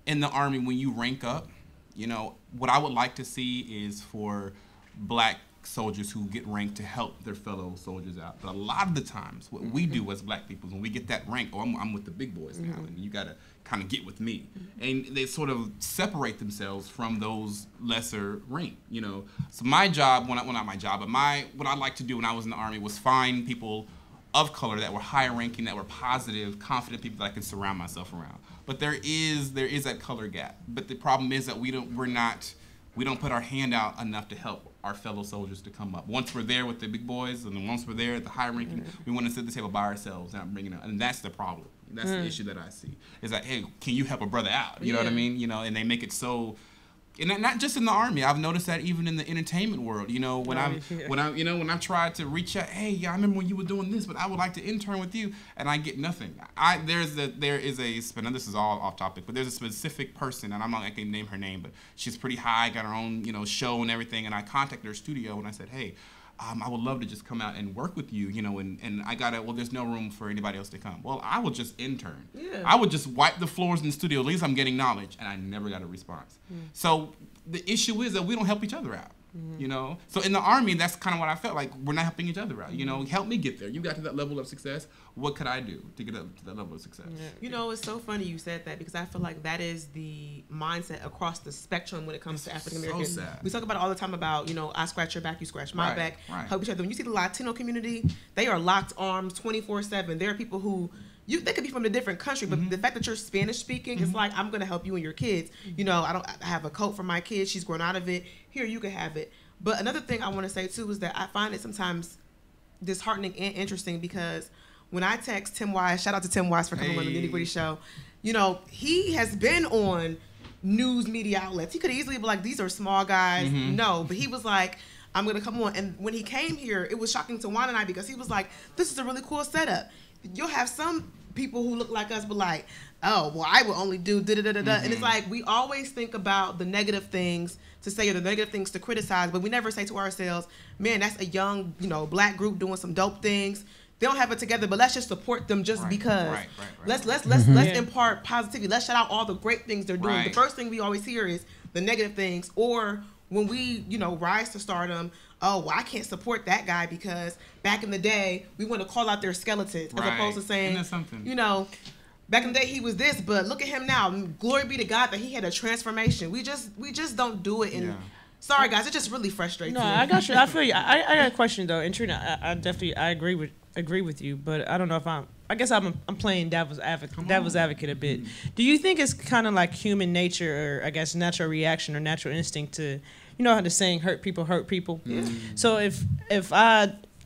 in the Army, when you rank up, you know, what I would like to see is for black soldiers who get ranked to help their fellow soldiers out. But a lot of the times, what we do as black people, when we get that rank, I'm with the big boys now, and you gotta kind of get with me. And they sort of separate themselves from those lesser rank, you know. So my job, not my job, but what I like to do when I was in the Army was find people of color that were higher ranking, that were positive, confident people that I can surround myself around. But there is that color gap. But the problem is that we don't put our hand out enough to help our fellow soldiers to come up. Once we're there with the big boys, and then once we're there at the high ranking, we want to sit at the table by ourselves, not bringing it up. And that's the problem. That's the issue that I see. Is like, hey, can you help a brother out? You know what I mean? You know, and they make it so. And not just in the Army. I've noticed that even in the entertainment world. You know, when I've tried to reach out, hey, yeah, I remember when you were doing this, but I would like to intern with you, and I get nothing. There is now this is all off topic, but there's a specific person, and I'm not gonna name her name, but she's pretty high, got her own, you know, show and everything, and I contacted her studio and I said, hey, I would love to just come out and work with you, you know, and there's no room for anybody else to come. Well, I would just intern. Yeah. I would just wipe the floors in the studio. At least I'm getting knowledge, and I never got a response. So the issue is that we don't help each other out, you know. So in the Army, that's kind of what I felt like. We're not helping each other out, you know. Help me get there. You got to that level of success. What could I do to get up to that level of success? Yeah. You know, it's so funny you said that, because I feel like that is the mindset across the spectrum when it comes to African Americans. So sad. We talk about it all the time about, you know, I scratch your back, you scratch my back, help each other. When you see the Latino community, they are locked arms 24/7. There are people who they could be from a different country, but the fact that you're Spanish speaking, it's like, I'm gonna help you and your kids. You know, I have a coat for my kids. She's grown out of it. Here, you can have it. But another thing I want to say too is that I find it sometimes disheartening and interesting, because when I text Tim Wise, shout out to Tim Wise for coming on the Nitty Gritty show, you know, he has been on news media outlets. He could easily be like, these are small guys. No, but he was like, I'm going to come on. And when he came here, it was shocking to Juan and I, because he was like, this is a really cool setup. You'll have some people who look like us, but like, oh, well, I will only do da-da-da-da-da. And it's like, we always think about the negative things to say or the negative things to criticize, but we never say to ourselves, man, that's a young, you know, black group doing some dope things. They don't have it together, but let's just support them just because. Let's impart positivity. Let's shout out all the great things they're doing. The first thing we always hear is the negative things, or when we, you know, rise to stardom, oh, well, I can't support that guy because back in the day, we want to call out their skeletons as opposed to saying, you know, back in the day he was this, but look at him now. Glory be to God that he had a transformation. We just don't do it. And sorry guys, it just really frustrates me. No, I got you. I feel you. I got a question though, and Trina, I definitely agree with you, but I don't know if I guess I'm playing devil's advocate a bit. Do you think it's kind of like human nature, or I guess natural reaction or natural instinct to, you know how the saying hurt people hurt people? So if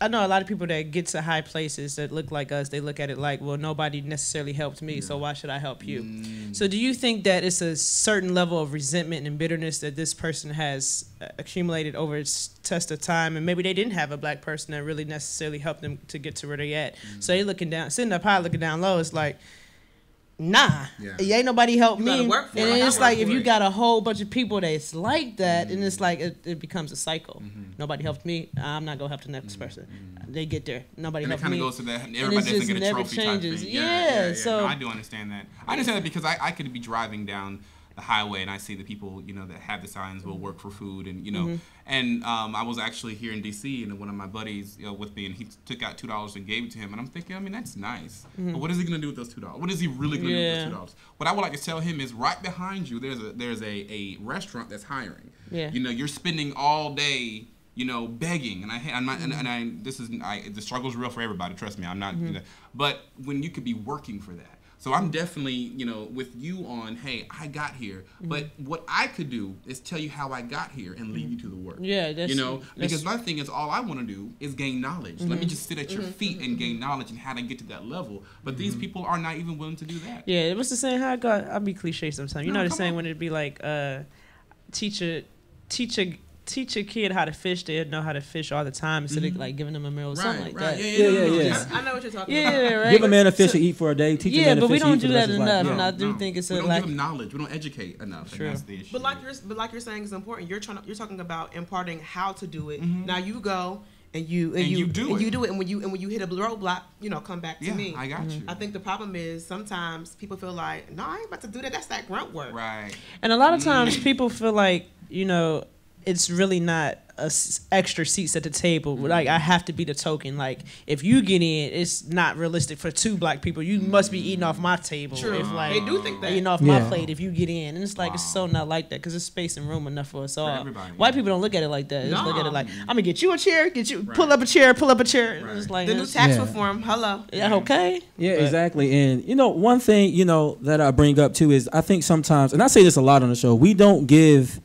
I know a lot of people that get to high places that look like us, they look at it like, well, nobody necessarily helped me, so why should I help you? So do you think that it's a certain level of resentment and bitterness that this person has accumulated over its test of time, and maybe they didn't have a black person that really necessarily helped them to get to where they at? So they looking down, sitting up high, looking down low, it's like, nah, ain't nobody helped me. And it's like if you got a whole bunch of people that's like that, and it's like it becomes a cycle. Nobody helped me, I'm not gonna help the next person. They get there, nobody helped me. And it kind of goes to that. Everybody doesn't get a trophy type thing. Yeah. So no, I do understand that. I understand that because I could be driving down the highway and I see the people, you know, that have the signs will work for food, and you know, and I was actually here in DC, and one of my buddies, you know, with me, and he took out $2 and gave it to him, and I'm thinking, I mean, that's nice, but what is he gonna do with those $2? What is he really gonna do with those $2? What I would like to tell him is, right behind you, there's a restaurant that's hiring. You know, you're spending all day, you know, begging, and the struggle's real for everybody. Trust me, I'm not. You know, but when you could be working for that. So I'm definitely, you know, with you on, hey, I got here. But what I could do is tell you how I got here and lead you to the work. Yeah, that's, you know, because my thing is, all I want to do is gain knowledge. Let me just sit at your feet and gain knowledge and how to get to that level. But these people are not even willing to do that. Yeah, it was the saying how I got. I'll be cliche sometimes. You know the saying when it'd be like, teach a kid how to fish, they'll know how to fish all the time instead of like giving them a meal or something like that. Yeah. I know what you're talking about. Right. Give a man a fish to eat for a day. Teach a man to but fish we don't to eat do for the that rest of his enough. life. And I do think it's we a don't like give them knowledge. We don't educate enough. True. And that's the issue. But like you're saying, it's important. You're talking about imparting how to do it. Now you go and you do it, and when you hit a roadblock, you know, come back to me. I got you. I think the problem is sometimes people feel like, no, I ain't about to do that. That's that grunt work. Right. And a lot of times people feel like, you know, it's really not extra seats at the table. Like, I have to be the token. Like, if you get in, it's not realistic for 2 black people. You must be eating off my table. True. If like They do think that. eating off my plate if you get in, and it's like it's so not like that because there's space and room enough for us all. everybody, White people don't look at it like that. They just look at it like, I'm gonna get you a chair, pull up a chair. It's like the new tax reform. Hello. Yeah. Okay. Yeah, exactly. And you know, one thing, you know, that I bring up too is I think sometimes, and I say this a lot on the show, we don't give.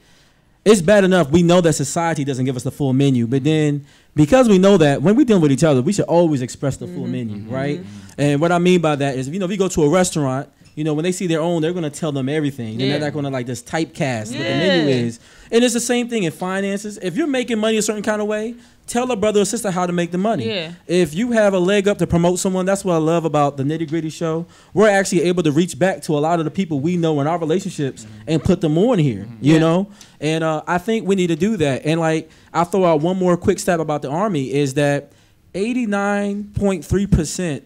It's bad enough we know that society doesn't give us the full menu, but then because we know that when we deal with each other, we should always express the full menu, right? And what I mean by that is, you know, if you go to a restaurant, you know, when they see their own, they're going to tell them everything. They're not going to like just typecast what the menu is. And it's the same thing in finances. If you're making money a certain kind of way, tell a brother or sister how to make the money. If you have a leg up to promote someone, that's what I love about the Nitty Gritty show. We're actually able to reach back to a lot of the people we know in our relationships and put them on here, you know? And I think we need to do that. And like, I'll throw out one more quick stat about the Army is that 89.3%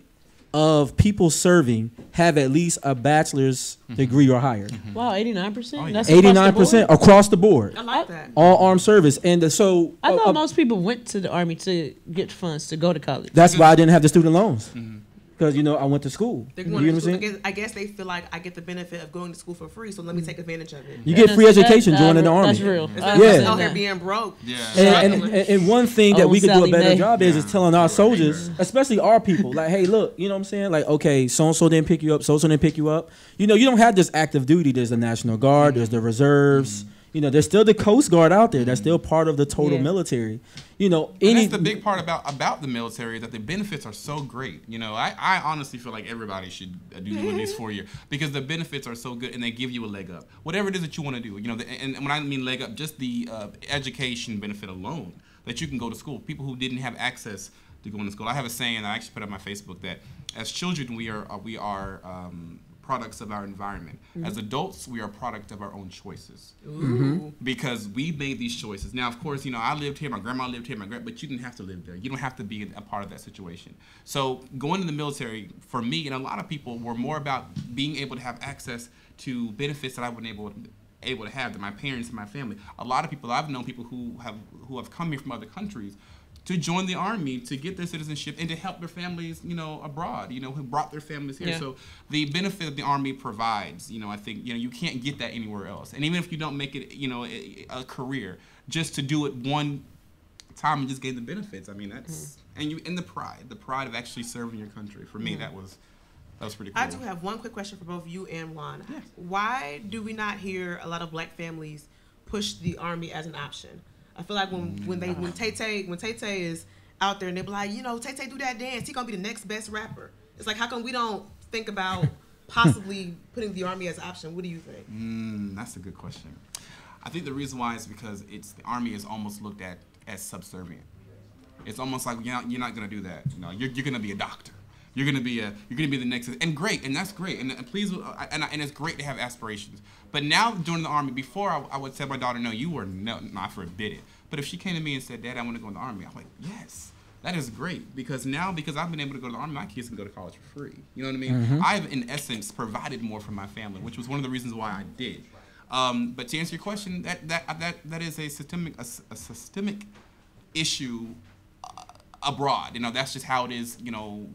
of people serving have at least a bachelor's degree or higher. Wow, 89%? That's 89% across the board. I like that. All armed service. And so I thought most people went to the Army to get funds to go to college. that's why I didn't have the student loans. Because, you know, I went to school. They're You going know to what I'm school. saying? I guess they feel like I get the benefit of going to school for free, so let me take advantage of it. You get free education joining the Army. That's real. Instead of out here being broke. And one thing that we could do a better job is telling our soldiers, especially our people, like, hey, look, you know what I'm saying? Like, okay, so-and-so didn't pick you up, so-and-so didn't pick you up. You know, you don't have this active duty. There's the National Guard, there's the reserves. You know, there's still the Coast Guard out there. That's still part of the total military. You know, that's the big part about the military, that the benefits are so great. You know, I honestly feel like everybody should do at least 4 years because the benefits are so good and they give you a leg up. Whatever it is that you want to do, you know, and when I mean leg up, just the education benefit alone, that you can go to school. People who didn't have access to going to school. I have a saying that I actually put on my Facebook that as children we are products of our environment. As adults, we are a product of our own choices. Because we made these choices. Now, of course, you know, I lived here, my grandma lived here, but you didn't have to live there. You don't have to be a part of that situation. So going to the military, for me and a lot of people, were more about being able to have access to benefits that I wasn't able to have, to my parents and my family. A lot of people, I've known people who have come here from other countries to join the Army, to get their citizenship, and to help their families, you know, abroad, you know, who brought their families here. So the benefit that the Army provides, you know, I think, you know, you can't get that anywhere else. And even if you don't make it, you know, a career, just to do it one time and just gain the benefits. I mean, that's and the pride of actually serving your country. For me, that was pretty cool. I do have one quick question for both you and Juan. Yes. Why do we not hear a lot of black families push the Army as an option? I feel like when Tay is out there and they be like, Tay do that dance, he gonna be the next best rapper. It's like, how come we don't think about possibly putting the Army as an option? What do you think? That's a good question. I think the reason why is because the Army is almost looked at as subservient. It's almost like you're not gonna do that. You're gonna be a doctor. You're gonna be the next, and great, and that's great, and please, and it's great to have aspirations. But now joining the Army, before I would tell my daughter, no, I forbid it. But if she came to me and said, Dad, I want to go in the Army, I'm like, yes, that is great, because I've been able to go to the Army, my kids can go to college for free. You know what I mean? I've, in essence, provided more for my family, which was one of the reasons why I did. But to answer your question, that is a systemic issue abroad. That's just how it is,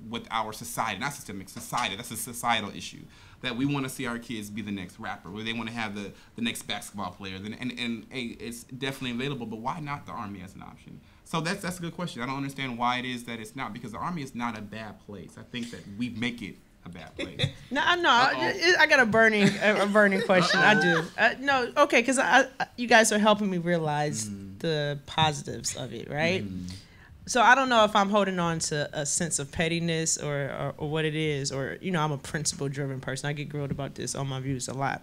with our society. Not systemic, society. That's a societal issue. That we want to see our kids be the next rapper, or they want to have the next basketball player. And it's definitely available, but why not the Army as an option? So that's a good question. I don't understand why it is that it's not, because the Army is not a bad place. I think that we make it a bad place. No, I got a burning question. I do. No, okay, because you guys are helping me realize the positives of it, right? So I don't know if I'm holding on to a sense of pettiness or what it is, or I'm a principle-driven person. I get grilled about this on my views a lot.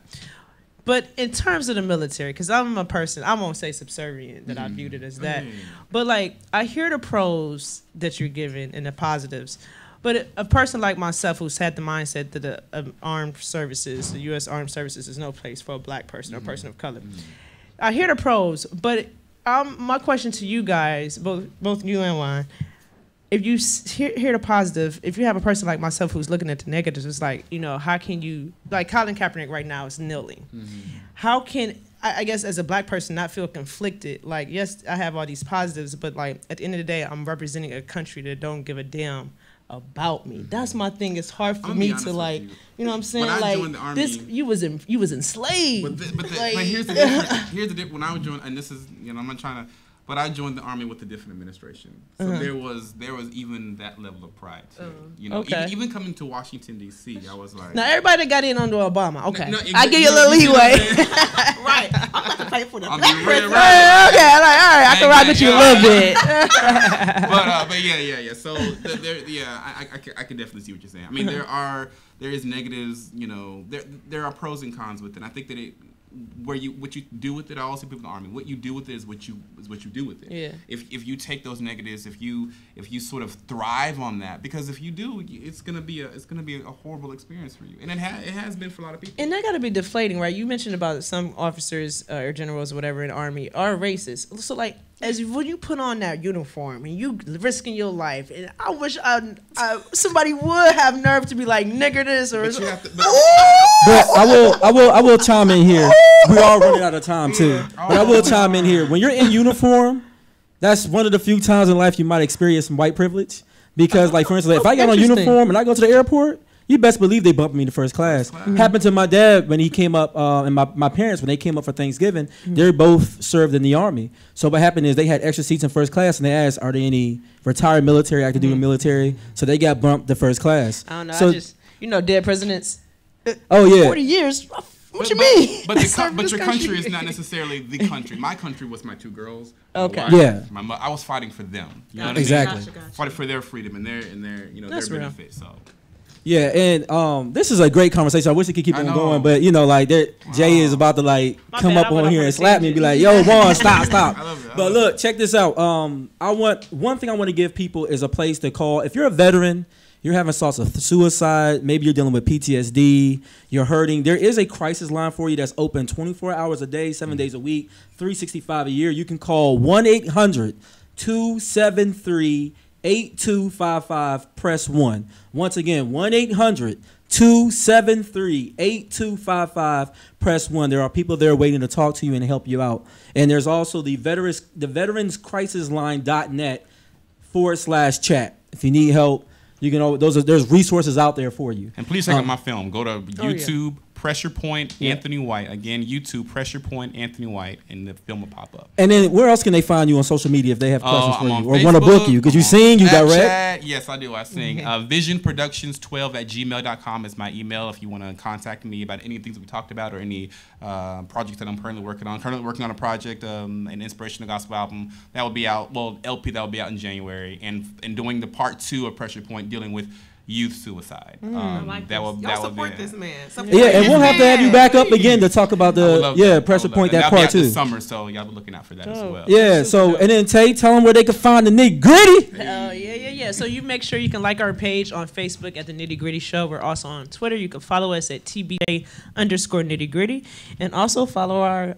But in terms of the military, because I'm a person, I won't say subservient, that I viewed it as that. But like, I hear the pros that you're giving and the positives. But a person like myself who's had the mindset that the armed services, the U.S. Armed Services, is no place for a black person or a person of color. I hear the pros, but my question to you guys, both you and Juan, if you hear the positive, if you have a person like myself who's looking at the negatives, it's like, how can you, like Colin Kaepernick right now is kneeling. How can, I guess as a black person, not feel conflicted? Like, yes, I have all these positives, but like at the end of the day, I'm representing a country that don't give a damn about me. That's my thing. It's hard for me to like, you know what I'm saying? When I joined the Army, you was enslaved. But here's the difference. Here's the difference. When I would join, and this is, I'm not trying to, but I joined the Army with a different administration. So there was even that level of pride too. Even coming to Washington D.C., I was like, now everybody got in under Obama. Okay, no, I give you a little leeway. Right, I'm about to pay for the black person. Okay, like, all right, I can rock with you a little bit. But yeah. So I can definitely see what you're saying. I mean, there is negatives. There are pros and cons with it. And I think that what you do with it, I always say people in the Army, what you do with it is what you do with it. Yeah. If you take those negatives, if you sort of thrive on that, because if you do, it's gonna be a horrible experience for you, and it has been for a lot of people. And that gotta be deflating, right? You mentioned about some officers or generals or whatever in the Army are racist. So like, when you put on that uniform and you risking your life, and I wish somebody would have nerve to be like, nigger this or. But I will chime in here. We're all running out of time too. But I will chime in here. When you're in uniform, that's one of the few times in life you might experience some white privilege. Because, like, for instance, if I get on uniform and I go to the airport, you best believe they bumped me to first class. Happened to my dad when he came up, and my parents when they came up for Thanksgiving. They both served in the Army. So what happened is they had extra seats in first class, and they asked, "Are there any retired military active duty military?" So they got bumped to first class. I don't know. So, dead presidents. Oh yeah. 40 years. What you mean? But your country is not necessarily the country. My country was my two girls. Okay. Yeah. I was fighting for them. You know what exactly. I mean? Fighting for their freedom and their their benefit. So. Yeah, and this is a great conversation. I wish we could keep on going, but Jay is about to come up on here and slap me and be like, "Yo, Vaughn, stop." I love it. But look, check this out. One thing I want to give people is a place to call. If you're a veteran, you're having thoughts of suicide, maybe you're dealing with PTSD, you're hurting, there is a crisis line for you that's open 24 hours a day, 7 days a week, 365 a year. You can call 1-800-273-8255, press 1. Once again, 1-800-273-8255, press 1. There are people there waiting to talk to you and help you out. And there's also the veteranscrisisline.net/chat. If you need help, you can there's resources out there for you. And please check out my film. Go to YouTube, Pressure Point Anthony White. Again, YouTube, Pressure Point Anthony White, and the film will pop up. And then where else can they find you on social media if they have questions for I'm you on or want to book you? Because you sing, you direct. Yes, I do. I sing. visionproductions12@gmail.com is my email if you want to contact me about any things we talked about or any projects that I'm currently working on. Currently working on a project, an inspirational gospel album that will be out. Well, LP that will be out in January, and doing the part 2 of Pressure Point dealing with youth suicide. I like that will support this man. Support and we'll have to have you back up again to talk about the Pressure Point that part 2 this summer. So y'all be looking out for that as well. Yeah. So and then Tay, tell them where they can find the Nitty Gritty. Yeah. So you make sure you can like our page on Facebook at the Nitty Gritty Show. We're also on Twitter. You can follow us at TBA_Nitty Gritty, and also follow our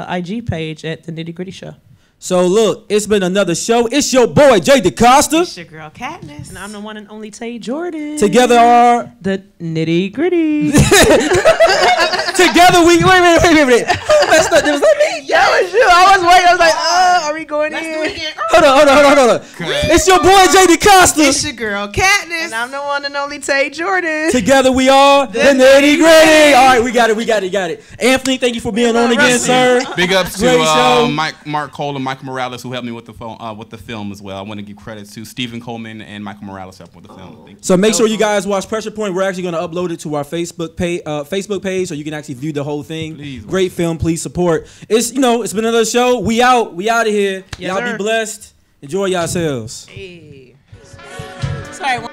IG page at the Nitty Gritty Show. So look, it's been another show. It's your boy Jay DeCosta. It's your girl Katniss. And I'm the one and only Tay Jordan. Together are the Nitty Gritty. Together we wait. That's not was that me? Yeah, it was you. I was waiting. I was like, are we going in? Hold on. It's your boy Jay DeCosta. It's your girl Katniss. And I'm the one and only Tay Jordan. Together we are the Nitty Gritty. All right, we got it. Anthony, thank you for being on again, sir. Big ups Great to show. Mark Cole and Michael Morales who helped me with the film as well. I want to give credit to Stephen Coleman and Michael Morales helping with the film. Thank you. So make sure you guys watch Pressure Point. We're actually going to upload it to our Facebook page so you can actually view the whole thing. Please. Great film. Please support. It's it's been another show. We out of here. Yes, y'all sir. be blessed. Enjoy yourselves. Hey. Sorry.